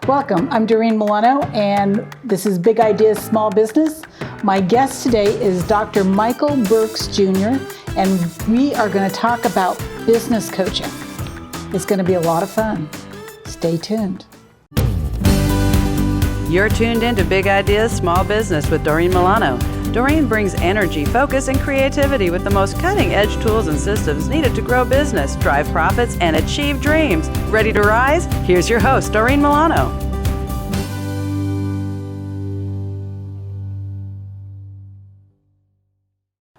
Welcome, I'm Doreen Milano, and this is Big Ideas Small Business. My guest today is Dr. Michael Burks Jr., and we are going to talk about business coaching. It's going to be a lot of fun. Stay tuned. You're tuned into Big Ideas Small Business with Doreen Milano. Doreen brings energy, focus, and creativity with the most cutting-edge tools and systems needed to grow business, drive profits, and achieve dreams. Ready to rise? Here's your host, Doreen Milano.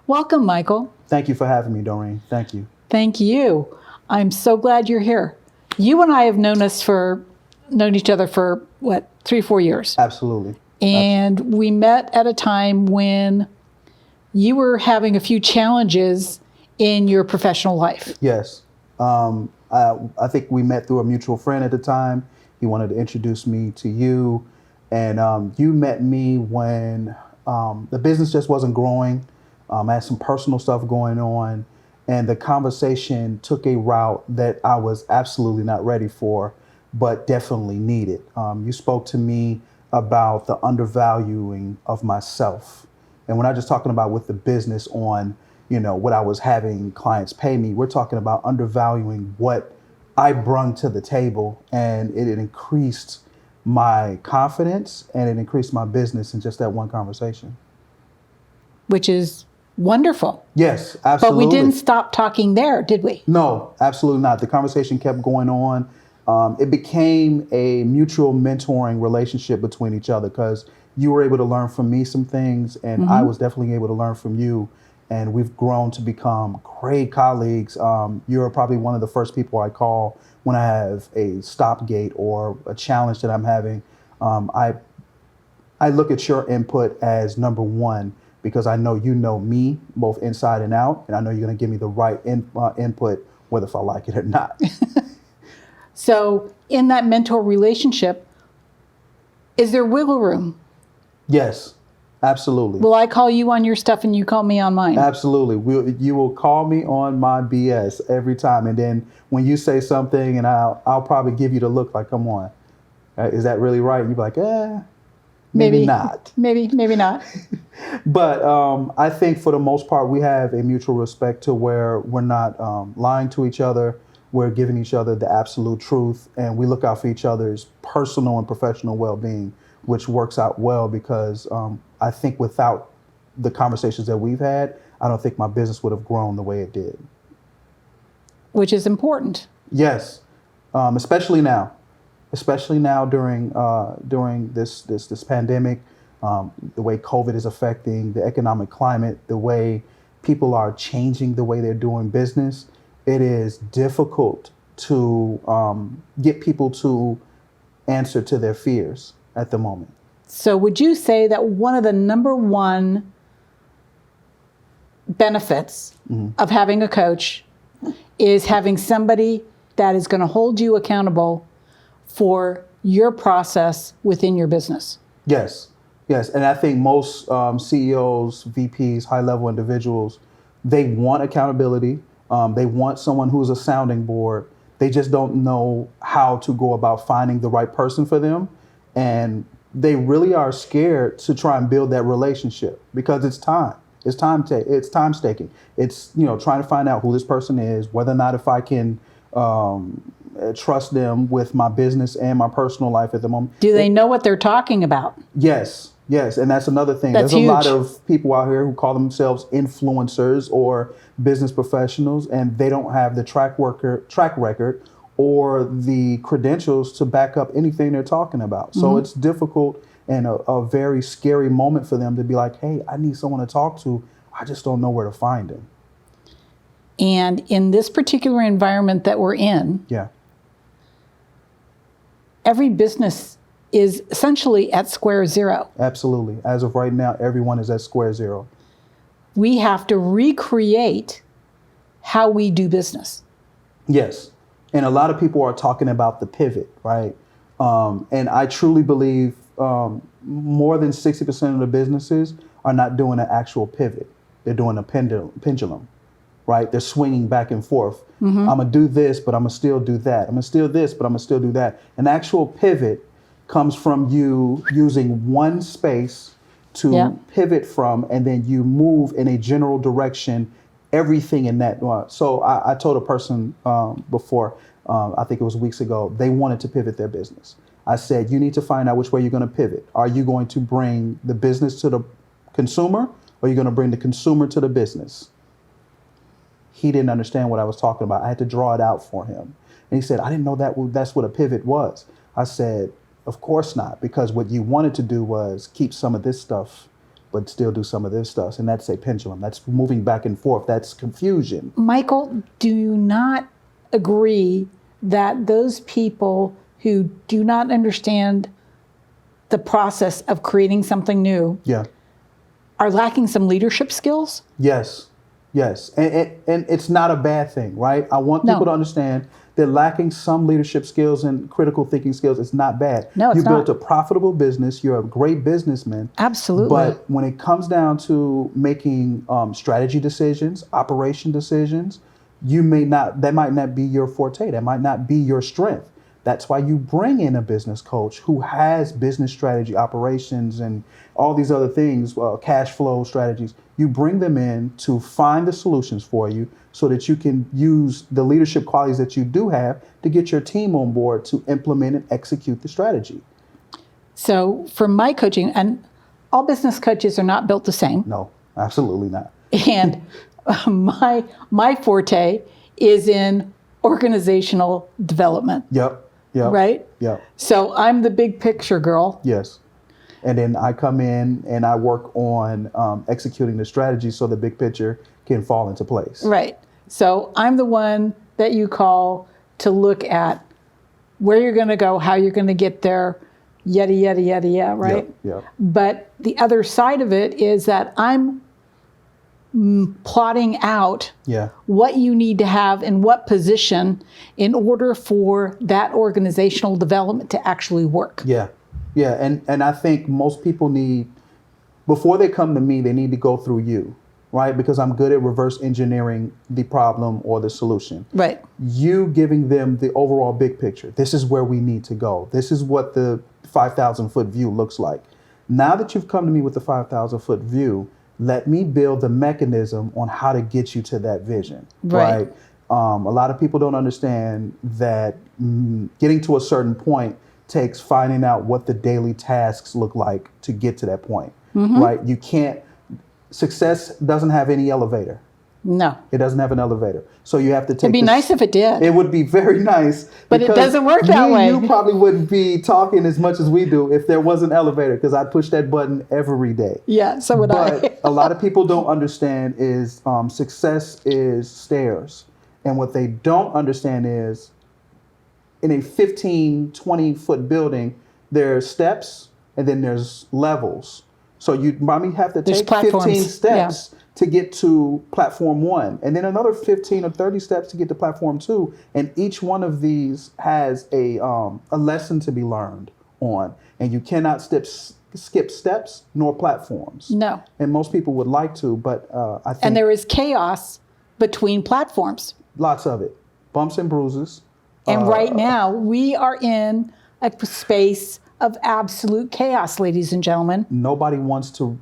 Welcome, Michael. Thank you for having me, Doreen. Thank you. Thank you. I'm so glad you're here. You and I have known each other for, 3-4 years? Absolutely. And we met at a time when you were having a few challenges in your professional life. Yes. I think we met through a mutual friend at the time. He wanted to introduce me to you. And you met me when the business just wasn't growing. I had some personal stuff going on. And the conversation took a route that I was absolutely not ready for, but definitely needed. You spoke to me about the undervaluing of myself. And we're not just talking about with the business on, what I was having clients pay me. We're talking about undervaluing what I brung to the table, and it increased my confidence and it increased my business in just that one conversation. Which is wonderful. Yes, absolutely. But we didn't stop talking there, did we? No, absolutely not. The conversation kept going on. It became a mutual mentoring relationship between each other because you were able to learn from me some things, and I was definitely able to learn from you. And we've grown to become great colleagues. You're probably one of the first people I call when I have a stopgate or a challenge that I'm having. I look at your input as number one because I know you know me both inside and out, and I know you're going to give me the right input, whether if I like it or not. So in that mentor relationship, is there wiggle room? Yes, absolutely. Will I call you on your stuff and you call me on mine? Absolutely. You will call me on my BS every time. And then when you say something, and I'll probably give you the look like, come on, is that really right? And you'll be like, maybe not. Maybe not. But I think for the most part, we have a mutual respect to where we're not lying to each other. We're giving each other the absolute truth, and we look out for each other's personal and professional well-being, which works out well because I think without the conversations that we've had, I don't think my business would have grown the way it did. Which is important. Yes, especially now during this pandemic, the way COVID is affecting the economic climate, the way people are changing the way they're doing business. It is difficult to get people to answer to their fears at the moment. So would you say that one of the number one benefits of having a coach is having somebody that is going to hold you accountable for your process within your business? Yes. And I think most CEOs, VPs, high-level individuals, they want accountability. They want someone who's a sounding board. They just don't know how to go about finding the right person for them. And they really are scared to try and build that relationship because it's time. It's time staking. It's, trying to find out who this person is, whether or not if I can trust them with my business and my personal life at the moment. Do they know what they're talking about? Yes. And that's another thing. That's There's huge. A lot of people out here who call themselves influencers or business professionals, and they don't have the track record or the credentials to back up anything they're talking about. So it's difficult and a very scary moment for them to be like, hey, I need someone to talk to. I just don't know where to find him. And in this particular environment that we're in, every business is essentially at square zero. Absolutely. As of right now, everyone is at square zero. We have to recreate how we do business. Yes. And a lot of people are talking about the pivot, right? And I truly believe more than 60% of the businesses are not doing an actual pivot. They're doing a pendulum, right? They're swinging back and forth. I'm going to do this, but I'm going to still do that. I'm going to steal this, but I'm going to still do that. An actual pivot comes from you using one space to Yeah. pivot from, and then you move in a general direction, everything in that. So I told a person before, I think it was weeks ago, they wanted to pivot their business. I said, you need to find out which way you're going to pivot. Are you going to bring the business to the consumer, or are you going to bring the consumer to the business? He didn't understand what I was talking about. I had to draw it out for him. And he said, I didn't know that's what a pivot was. I said, of course not, because what you wanted to do was keep some of this stuff, but still do some of this stuff. And that's a pendulum. That's moving back and forth. That's confusion. Michael, do you not agree that those people who do not understand the process of creating something new Yeah. are lacking some leadership skills? Yes. Yes. And it's not a bad thing, right? I want people to understand that lacking some leadership skills and critical thinking skills is not bad. No, it's you built not. a profitable business. You're a great businessman. Absolutely. But when it comes down to making strategy decisions, operation decisions, that might not be your forte. That might not be your strength. That's why you bring in a business coach who has business strategy, operations, and all these other things, cash flow strategies. You bring them in to find the solutions for you so that you can use the leadership qualities that you do have to get your team on board to implement and execute the strategy. So for my coaching, and all business coaches are not built the same. No, absolutely not. And my forte is in organizational development. Yep. Yep. Right? Yep. So I'm the big picture girl. Yes. And then I come in and I work on executing the strategy so the big picture can fall into place. Right. So I'm the one that you call to look at where you're going to go, how you're going to get there, yada, yada, yada, yada, right? Yep. But the other side of it is that I'm plotting out Yeah. what you need to have in what position in order for that organizational development to actually work. Yeah. Yeah. And I think most people need, before they come to me, they need to go through you, right? Because I'm good at reverse engineering the problem or the solution. Right. You giving them the overall big picture. This is where we need to go. This is what the 5,000 foot view looks like. Now that you've come to me with the 5,000 foot view, let me build the mechanism on how to get you to that vision. Right. A lot of people don't understand that getting to a certain point takes finding out what the daily tasks look like to get to that point. Right? You can't, success doesn't have any elevator. No. It doesn't have an elevator. So you have to take It'd be nice if it did. It would be very nice. But it because doesn't work that way. You probably wouldn't be talking as much as we do if there was an elevator, because I'd push that button every day. Yeah, so would I. But a lot of people don't understand is success is stairs. And what they don't understand is in a 15, 20 foot building, there's steps and then there's levels. So you probably have to There's take platforms. 15 steps to get to platform 1, and then another 15 or 30 steps to get to platform 2. And each one of these has a lesson to be learned on. And you cannot skip steps nor platforms. No. And most people would like to, but I think And there is chaos between platforms. lots of it. Bumps and bruises. And right now, we are in a space of absolute chaos, ladies and gentlemen. Nobody wants to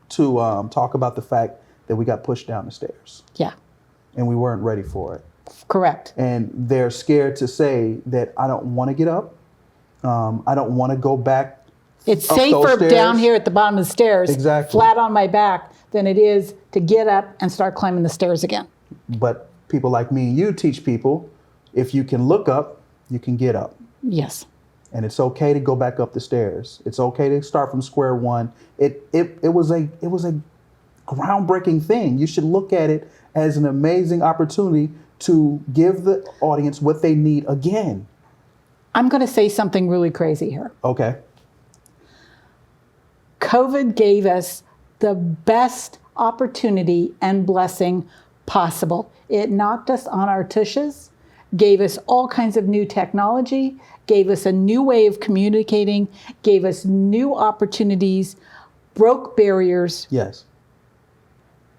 talk about the fact that we got pushed down the stairs Yeah, and we weren't ready for it. correct. And they're scared to say that I don't want to get up. I don't want to go back. It's up those safer stairs. down here at the bottom of the stairs, Exactly. flat on my back, than it is to get up and start climbing the stairs again. But people like me and you teach people, if you can look up, you can get up. Yes. And it's okay to go back up the stairs. It's okay to start from square one. It was a groundbreaking thing. You should look at it as an amazing opportunity to give the audience what they need again. I'm going to say something really crazy here. Okay. COVID gave us the best opportunity and blessing possible. It knocked us on our tushes, gave us all kinds of new technology, gave us a new way of communicating, gave us new opportunities, broke barriers, Yes.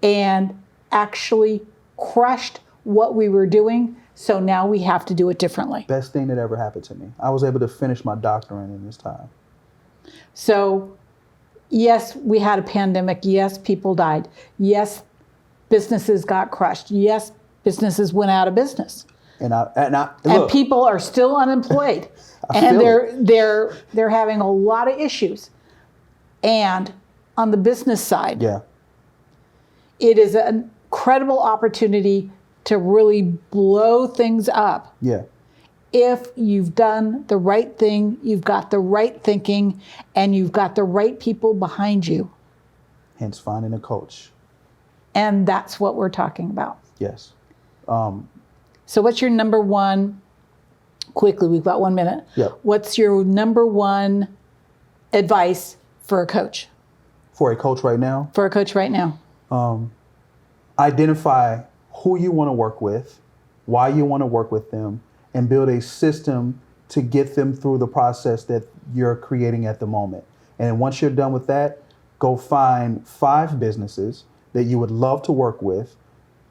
and actually crushed what we were doing So now we have to do it differently. Best thing that ever happened to me. I was able to finish my doctorate in this time. So yes, we had a pandemic. Yes, people died. Yes, businesses got crushed. Yes, businesses went out of business. And look, people are still unemployed. And they're having a lot of issues. And on the business side, it is an incredible opportunity to really blow things up. Yeah. If you've done the right thing, you've got the right thinking, and you've got the right people behind you. Hence finding a coach. And that's what we're talking about. Yes. So what's your number one, quickly, we've got 1 minute. Yep. What's your number one advice for a coach? For a coach right now? For a coach right now. Identify who you want to work with, why you want to work with them, and build a system to get them through the process that you're creating at the moment. And once you're done with that, go find 5 businesses that you would love to work with,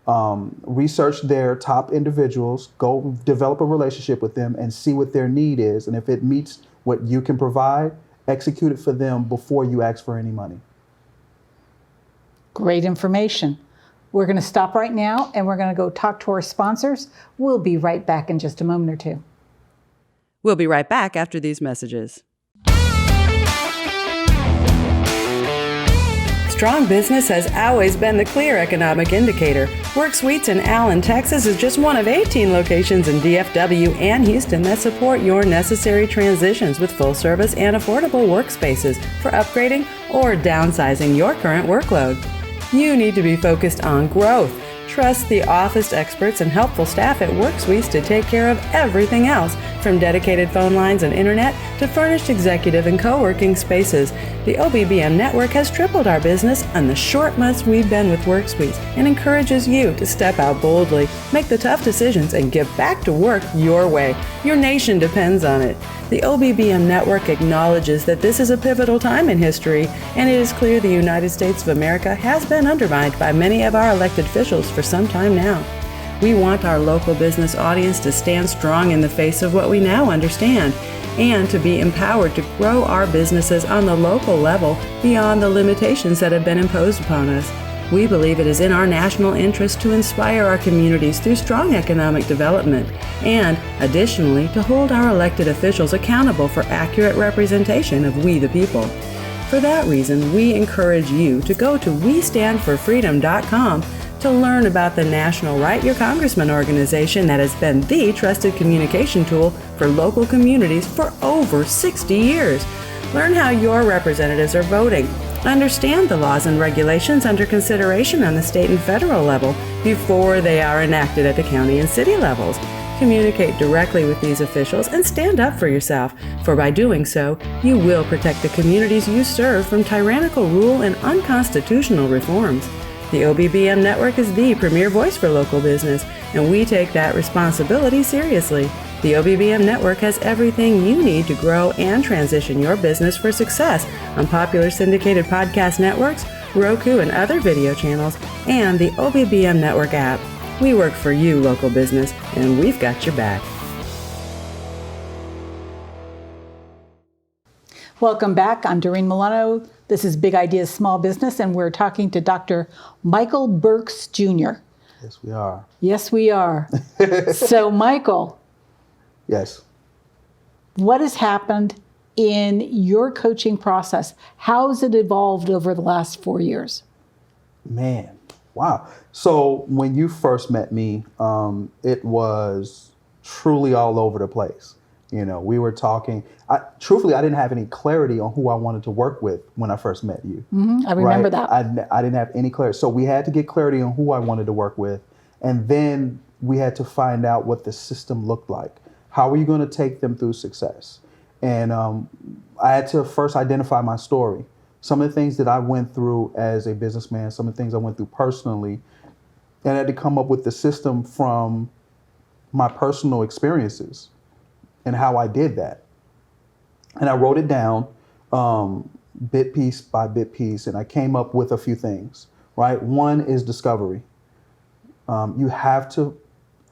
research their top individuals, go develop a relationship with them and see what their need is. And if it meets what you can provide, execute it for them before you ask for any money. Great information. We're going to stop right now and we're going to go talk to our sponsors. We'll be right back in just a moment or two. We'll be right back after these messages. Strong business has always been the clear economic indicator. Work Suites in Allen, Texas is just one of 18 locations in DFW and Houston that support your necessary transitions with full service and affordable workspaces for upgrading or downsizing your current workload. You need to be focused on growth. Trust the office experts and helpful staff at Work Suites to take care of everything else, from dedicated phone lines and internet to furnished executive and co-working spaces. The OBBM network has tripled our business in the short months we've been with Work Suites and encourages you to step out boldly, make the tough decisions, and get back to work your way. Your nation depends on it. The OBBM network acknowledges that this is a pivotal time in history, and it is clear the United States of America has been undermined by many of our elected officials for some time now. We want our local business audience to stand strong in the face of what we now understand, and to be empowered to grow our businesses on the local level beyond the limitations that have been imposed upon us. We believe it is in our national interest to inspire our communities through strong economic development, and additionally to hold our elected officials accountable for accurate representation of we the people. For that reason, we encourage you to go to WeStandForFreedom.com to learn about the National Write Your Congressman organization that has been the trusted communication tool for local communities for over 60 years. Learn how your representatives are voting. Understand the laws and regulations under consideration on the state and federal level before they are enacted at the county and city levels. Communicate directly with these officials and stand up for yourself, for by doing so, you will protect the communities you serve from tyrannical rule and unconstitutional reforms. The OBBM network is the premier voice for local business, and we take that responsibility seriously. The OBBM network has everything you need to grow and transition your business for success on popular syndicated podcast networks, Roku and other video channels, and the OBBM network app. We work for you, local business, and we've got your back. Welcome back. I'm Doreen Milano. This is Big Ideas Small Business, and we're talking to Dr. Michael Burks Jr. Yes, we are. Yes, we are. So, Michael. Yes. What has happened in your coaching process? How has it evolved over the last 4 years? Man, wow. So when you first met me, it was truly all over the place. You know, we were talking. Truthfully, I didn't have any clarity on who I wanted to work with when I first met you. I remember that. I didn't have any clarity. So we had to get clarity on who I wanted to work with. And then we had to find out what the system looked like. How are you going to take them through success? And I had to first identify my story. Some of the things that I went through as a businessman, some of the things I went through personally, and I had to come up with the system from my personal experiences and how I did that. And I wrote it down bit piece by bit piece, and I came up with a few things, right? One is discovery. You have to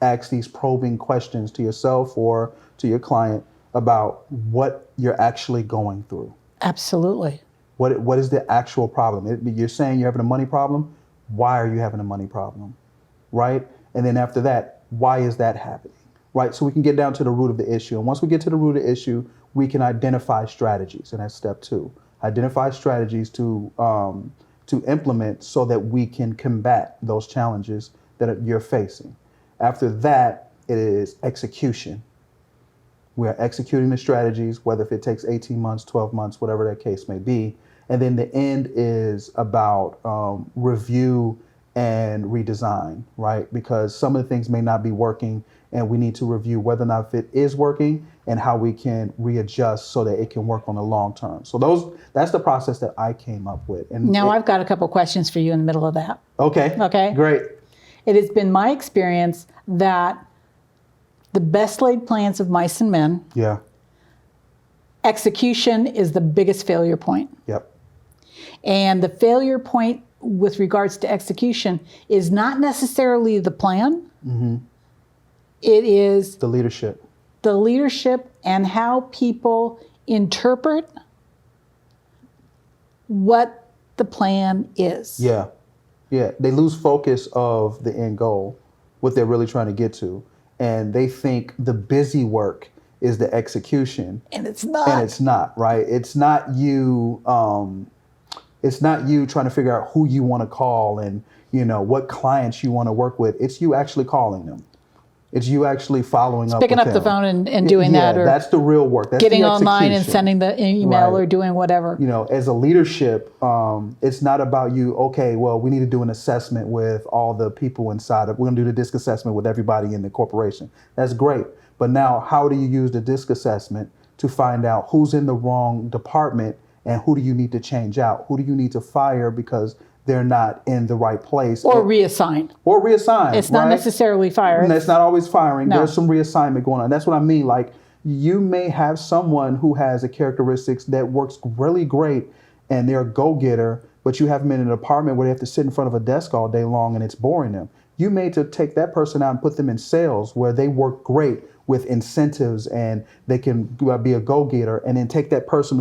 ask these probing questions to yourself or to your client about what you're actually going through. Absolutely. What is the actual problem? You're saying you're having a money problem. Why are you having a money problem? Right? And then after that, why is that happening? Right? So we can get down to the root of the issue. And once we get to the root of the issue, we can identify strategies. And that's step 2. Identify strategies to implement so that we can combat those challenges that you're facing. After that, it is execution. We are executing the strategies, whether if it takes 18 months, 12 months, whatever that case may be. And then the end is about review and redesign, right? Because some of the things may not be working, and we need to review whether or not if it is working and how we can readjust so that it can work on the long term. So that's the process that I came up with. And now I've got a couple questions for you in the middle of that. Okay. Great. It has been my experience that the best laid plans of mice and men, Yeah. execution is the biggest failure point. Yep. And the failure point with regards to execution is not necessarily the plan. Mm-hmm. It is The leadership. And how people interpret what the plan is. Yeah. They lose focus of the end goal, what they're really trying to get to. And they think the busy work is the execution. And it's not. And it's not, right? It's not you trying to figure out who you want to call and, what clients you want to work with. It's you actually calling them. It's you actually following up Picking with up the them. phone and doing that, or that's the real work. That's getting the online and execution. sending the email Right. or doing whatever. As a leadership, it's not about you, okay, well, we need to do an assessment with all the people inside. We're going to do the DISC assessment with everybody in the corporation. That's great. But now, how do you use the DISC assessment to find out who's in the wrong department and who do you need to change out? Who do you need to fire because they're not in the right place? Or reassign. It's not right? necessarily fire. And it's not always firing. No. There's some reassignment going on. That's what I mean. Like, you may have someone who has a characteristics that works really great and they're a go-getter, but you have them in an apartment where they have to sit in front of a desk all day long and it's boring them. You may to take that person out and put them in sales where they work great with incentives and they can be a go-getter, and then take that person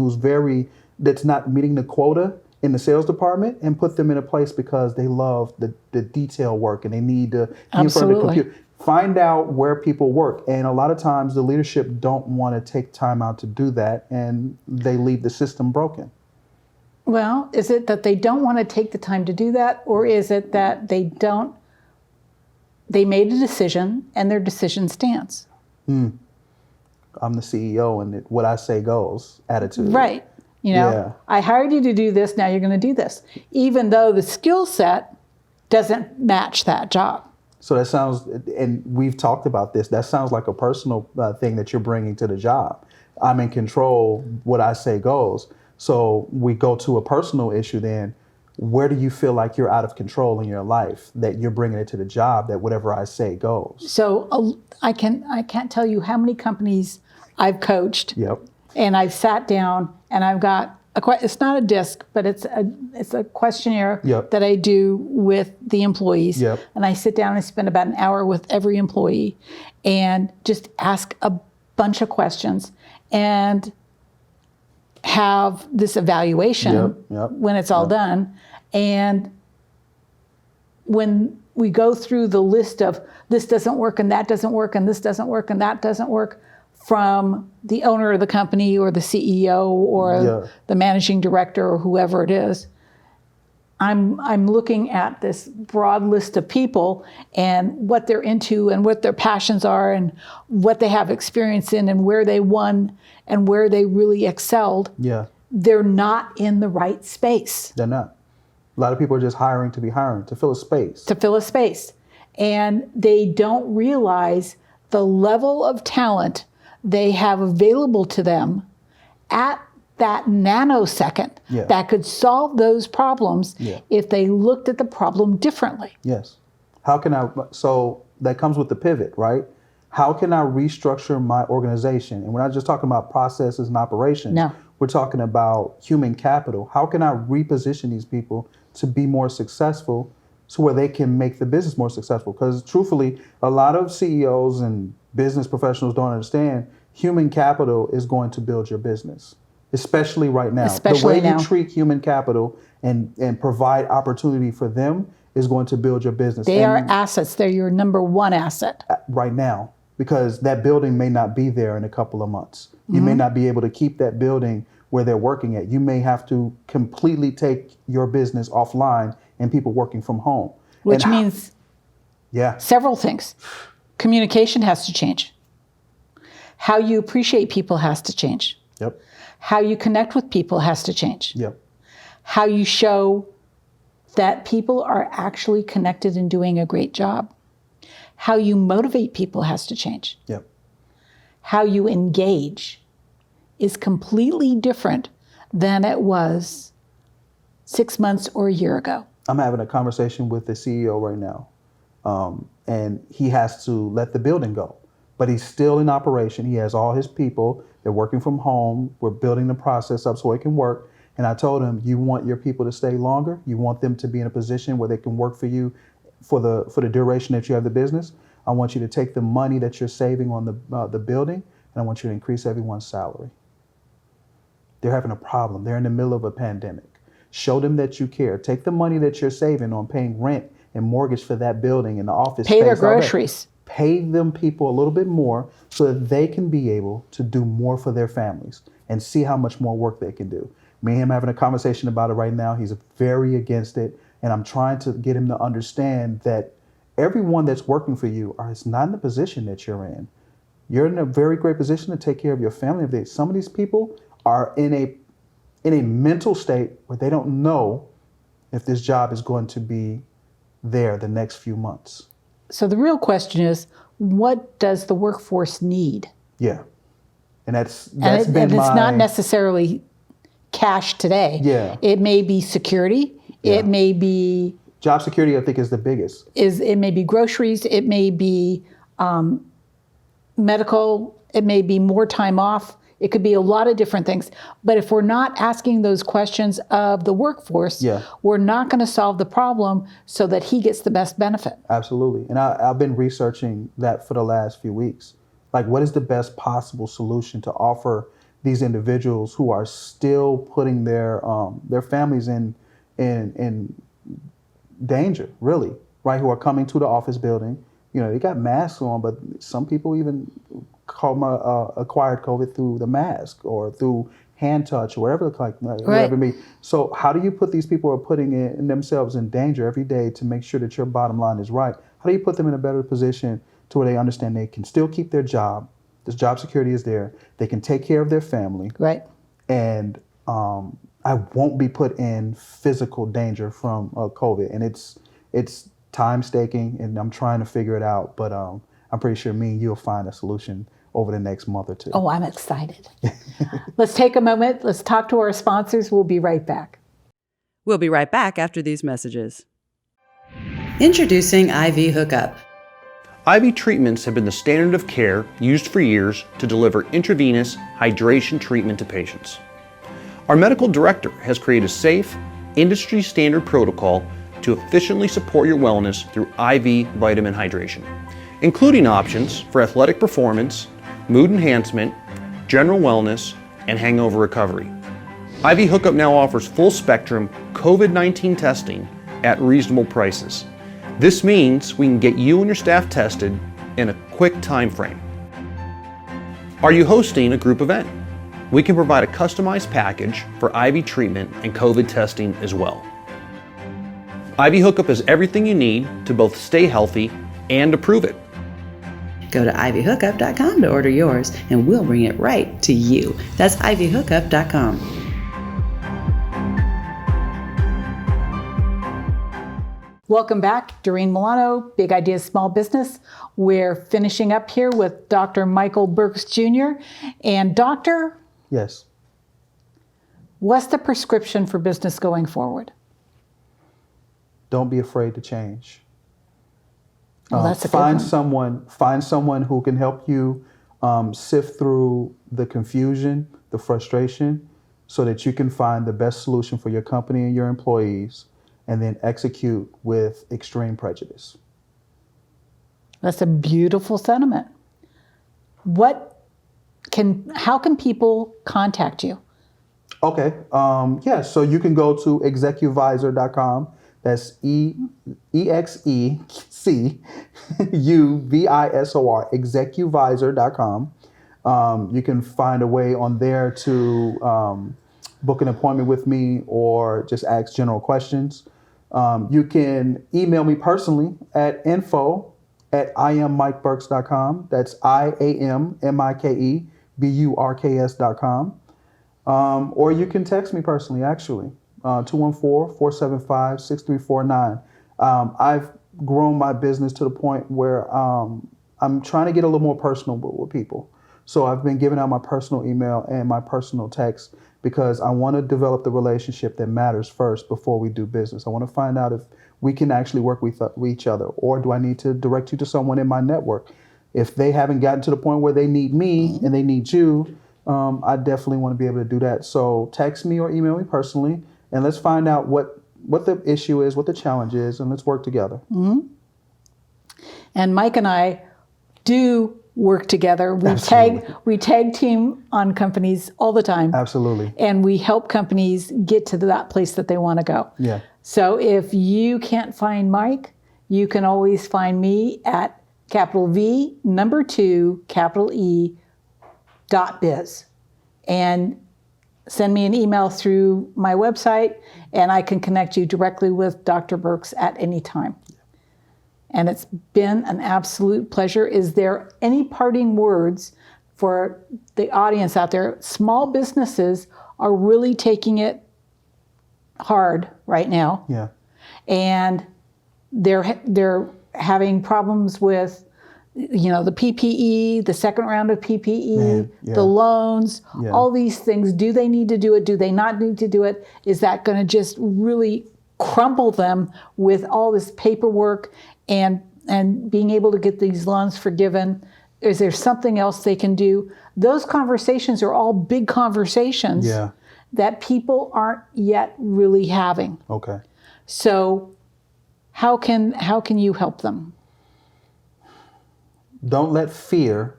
that's not meeting the quota in the sales department and put them in a place because they love the detail work and they need to be in front of the computer. Find out where people work. And a lot of times the leadership don't want to take time out to do that, and they leave the system broken. Well, is it that they don't want to take the time to do that, or is it that they made a decision and their decision stands? I'm the CEO and what I say goes attitude. Right. I hired you to do this, now you're going to do this, even though the skill set doesn't match that job. So that sounds, and we've talked about this, that sounds like a personal thing that you're bringing to the job. I'm in control, what I say goes. So we go to a personal issue then. Where do you feel like you're out of control in your life, that you're bringing it to the job, that whatever I say goes? So I can't tell you how many companies I've coached. Yep. And I've sat down and I've got it's not a disc, but it's a questionnaire Yep. that I do with the employees. Yep. And I sit down and I spend about an hour with every employee and just ask a bunch of questions and have this evaluation Yep. when it's all done. And when we go through the list of this doesn't work and that doesn't work and this doesn't work and that doesn't work, from the owner of the company or the CEO or the managing director or whoever it is, I'm looking at this broad list of people and what they're into and what their passions are and what they have experience in and where they won and where they really excelled. Yeah. They're not in the right space. They're not. A lot of people are just hiring to be hiring, to fill a space. To fill a space. And they don't realize the level of talent they have available to them at that nanosecond that could solve those problems if they looked at the problem differently. Yes. So that comes with the pivot, right? How can I restructure my organization? And we're not just talking about processes and operations. No. We're talking about human capital. How can I reposition these people to be more successful so where they can make the business more successful. Because truthfully, a lot of CEOs and business professionals don't understand human capital is going to build your business, especially right now. Especially the way now. you treat human capital and provide opportunity for them is going to build your business. They are assets. They're your number one asset. Right now, because that building may not be there in a couple of months. You may not be able to keep that building where they're working at. You may have to completely take your business offline and people working from home. Which means yeah, several things. Communication has to change. How you appreciate people has to change. yep, How you connect with people has to change. yep, How you show that people are actually connected and doing a great job. How you motivate people has to change. yep. How you engage is completely different than it was 6 months or a year ago. I'm having a conversation with the CEO right now, and he has to let the building go, but he's still in operation. He has all his people. They're working from home. We're building the process up so it can work. And I told him, you want your people to stay longer. You want them to be in a position where they can work for you for the duration that you have the business. I want you to take the money that you're saving on the building, and I want you to increase everyone's salary. They're having a problem. They're in the middle of a pandemic. Show them that you care. Take the money that you're saving on paying rent and mortgage for that building and the office Pay space, their all that. groceries. Pay them people a little bit more so that they can be able to do more for their families and see how much more work they can do. Me and him having a conversation about it right now. He's very against it. And I'm trying to get him to understand that everyone that's working for you is not in the position that you're in. You're in a very great position to take care of your family. Some of these people are in a mental state where they don't know if this job is going to be there the next few months. So the real question is, what does the workforce need? Yeah. And that's And been it's my... not necessarily cash today. Yeah. It may be security. Yeah. It may be Job security, I think, is the biggest. it may be groceries. It may be medical. It may be more time off. It could be a lot of different things. But if we're not asking those questions of the workforce, Yeah. we're not going to solve the problem so that he gets the best benefit. Absolutely. And I've been researching that for the last few weeks. Like, what is the best possible solution to offer these individuals who are still putting their families in danger, really, right? Who are coming to the office building. You know, they got masks on, but some people even acquired COVID through the mask or through hand touch or whatever it may be. So how do you put these people who are putting in themselves in danger every day to make sure that your bottom line is right? How do you put them in a better position to where they understand they can still keep their job? This job security is there. They can take care of their family. Right. And I won't be put in physical danger from COVID. And it's time staking, and I'm trying to figure it out. But I'm pretty sure me and you'll find a solution over the next month or two. Oh, I'm excited. Let's take a moment. Let's talk to our sponsors. We'll be right back. We'll be right back after these messages. Introducing IV Hookup. IV treatments have been the standard of care used for years to deliver intravenous hydration treatment to patients. Our medical director has created a safe, industry-standard protocol to efficiently support your wellness through IV vitamin hydration, including options for athletic performance, mood enhancement, general wellness, and hangover recovery. IV Hookup now offers full-spectrum COVID-19 testing at reasonable prices. This means we can get you and your staff tested in a quick time frame. Are you hosting a group event? We can provide a customized package for IV treatment and COVID testing as well. IV Hookup is everything you need to both stay healthy and to prove it. Go to ivyhookup.com to order yours, and we'll bring it right to you. That's ivyhookup.com. Welcome back. Doreen Milano, Big Ideas Small Business. We're finishing up here with Dr. Michael Burks Jr. And Doctor, Yes. what's the prescription for business going forward? Don't be afraid to change. Well, that's a good find one. find someone who can help you sift through the confusion, the frustration, so that you can find the best solution for your company and your employees. and then execute with extreme prejudice. That's a beautiful sentiment. How can people contact you? Okay. So you can go to execuvisor.com. That's EXECUVISOR, execuvisor.com. You can find a way on there to book an appointment with me or just ask general questions. You can email me personally at info@IamMikeBurks.com. That's IAMMIKEBURKS.com. Or you can text me personally, actually, 214-475-6349. I've grown my business to the point where I'm trying to get a little more personal with people. So I've been giving out my personal email and my personal text because I want to develop the relationship that matters first before we do business. I want to find out if we can actually work with each other, or do I need to direct you to someone in my network? If they haven't gotten to the point where they need me and they need you, I definitely want to be able to do that. So text me or email me personally, and let's find out what the issue is, what the challenge is, and let's work together. Mm-hmm. And Mike and I do work together. We tag team on companies all the time. Absolutely. And we help companies get to that place that they want to go. Yeah. So if you can't find Mike, you can always find me at V2E.biz and send me an email through my website, and I can connect you directly with Dr. Burks at any time. And it's been an absolute pleasure. Is there any parting words for the audience out there? Small businesses are really taking it hard right now. Yeah. And they're having problems with, the PPE, the second round of PPE, the loans, all these things. Do they need to do it? Do they not need to do it? Is that going to just really crumple them with all this paperwork and being able to get these loans forgiven? Is there something else they can do? Those conversations are all big conversations that people aren't yet really having. Okay. So how can you help them? Don't let fear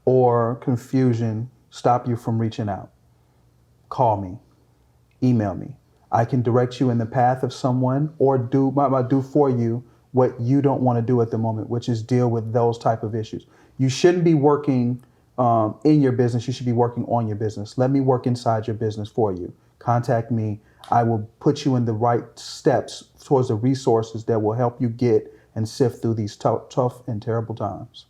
or confusion stop you from reaching out. Call me, email me. I can direct you in the path of someone, or do for you what you don't want to do at the moment, which is deal with those type of issues. You shouldn't be working in your business. You should be working on your business. Let me work inside your business for you. Contact me. I will put you in the right steps towards the resources that will help you get and sift through these tough and terrible times.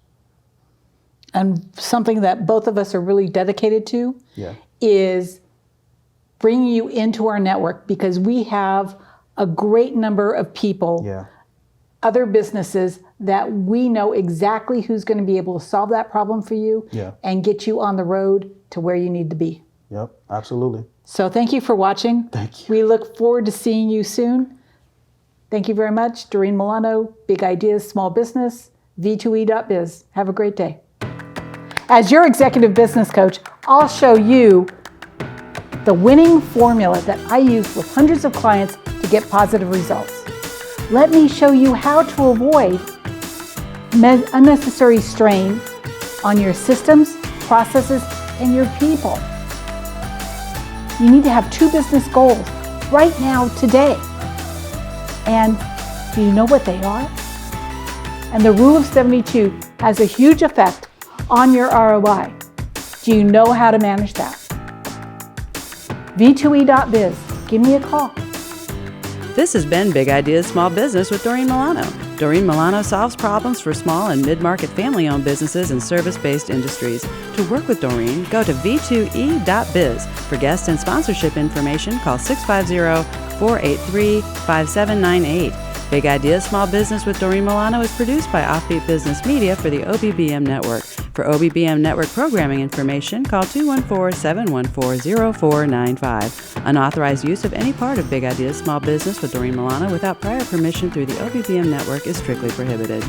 And something that both of us are really dedicated to is bringing you into our network, because we have a great number of people, other businesses, that we know exactly who's going to be able to solve that problem for you and get you on the road to where you need to be. Yep, absolutely. So thank you for watching. Thank you. We look forward to seeing you soon. Thank you very much. Doreen Milano, Big Ideas, Small Business, V2E.biz. Have a great day. As your executive business coach, I'll show you the winning formula that I use with hundreds of clients to get positive results. Let me show you how to avoid unnecessary strain on your systems, processes, and your people. You need to have 2 business goals right now, today. And do you know what they are? And the rule of 72 has a huge effect on your ROI. Do you know how to manage that? V2E.biz. Give me a call. This has been Big Ideas Small Business with Doreen Milano. Doreen Milano solves problems for small and mid-market family-owned businesses and service-based industries. To work with Doreen, go to v2e.biz. For guest and sponsorship information, call 650-483-5798. Big Ideas Small Business with Doreen Milano is produced by Offbeat Business Media for the OBBM Network. For OBBM Network programming information, call 214-714-0495. Unauthorized use of any part of Big Ideas Small Business with Doreen Milano without prior permission through the OBBM Network is strictly prohibited.